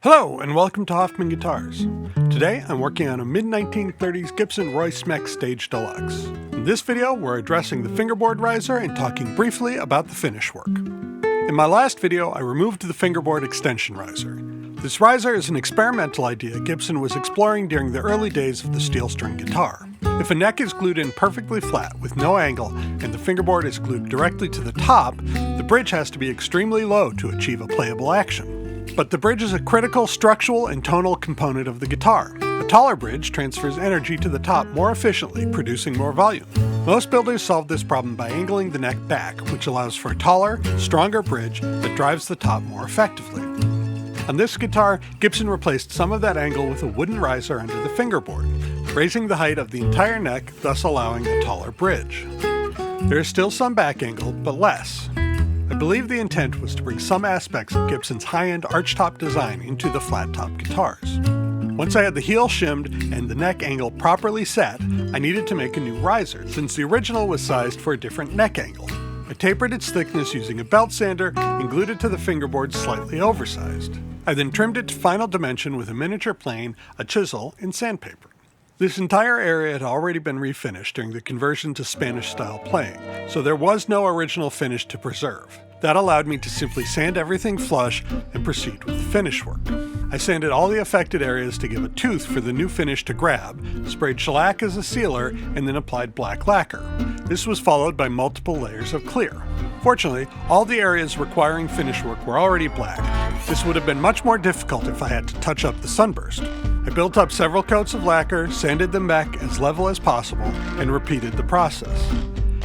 Hello and welcome to Hoffman Guitars. Today I'm working on a mid-1930s Gibson Royce Mech Stage Deluxe. In this video we're addressing the fingerboard riser and talking briefly about the finish work. In my last video I removed the fingerboard extension riser. This riser is an experimental idea Gibson was exploring during the early days of the steel string guitar. If a neck is glued in perfectly flat with no angle and the fingerboard is glued directly to the top, the bridge has to be extremely low to achieve a playable action. But the bridge is a critical structural and tonal component of the guitar. A taller bridge transfers energy to the top more efficiently, producing more volume. Most builders solve this problem by angling the neck back, which allows for a taller, stronger bridge that drives the top more effectively. On this guitar, Gibson replaced some of that angle with a wooden riser under the fingerboard, raising the height of the entire neck, thus allowing a taller bridge. There is still some back angle, but less. I believe the intent was to bring some aspects of Gibson's high-end archtop design into the flat-top guitars. Once I had the heel shimmed and the neck angle properly set, I needed to make a new riser, since the original was sized for a different neck angle. I tapered its thickness using a belt sander and glued it to the fingerboard slightly oversized. I then trimmed it to final dimension with a miniature plane, a chisel, and sandpaper. This entire area had already been refinished during the conversion to Spanish-style playing, so there was no original finish to preserve. That allowed me to simply sand everything flush and proceed with the finish work. I sanded all the affected areas to give a tooth for the new finish to grab, sprayed shellac as a sealer, and then applied black lacquer. This was followed by multiple layers of clear. Fortunately, all the areas requiring finish work were already black. This would have been much more difficult if I had to touch up the sunburst. I built up several coats of lacquer, sanded them back as level as possible, and repeated the process.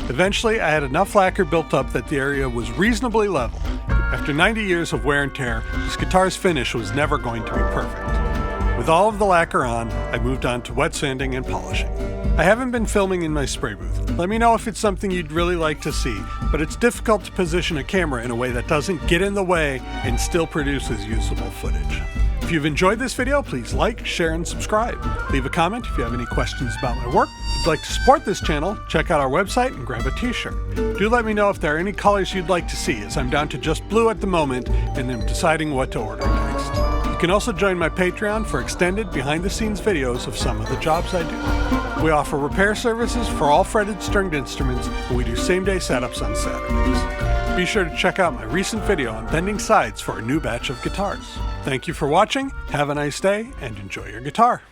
Eventually, I had enough lacquer built up that the area was reasonably level. After 90 years of wear and tear, this guitar's finish was never going to be perfect. With all of the lacquer on, I moved on to wet sanding and polishing. I haven't been filming in my spray booth. Let me know if it's something you'd really like to see, but it's difficult to position a camera in a way that doesn't get in the way and still produces usable footage. If you've enjoyed this video, please like, share, and subscribe. Leave a comment if you have any questions about my work. If you'd like to support this channel, check out our website and grab a t-shirt. Do let me know if there are any colors you'd like to see, as I'm down to just blue at the moment and I'm deciding what to order next. You can also join my Patreon for extended behind-the-scenes videos of some of the jobs I do. We offer repair services for all fretted stringed instruments, and we do same-day setups on Saturdays. Be sure to check out my recent video on bending sides for a new batch of guitars. Thank you for watching, have a nice day, and enjoy your guitar.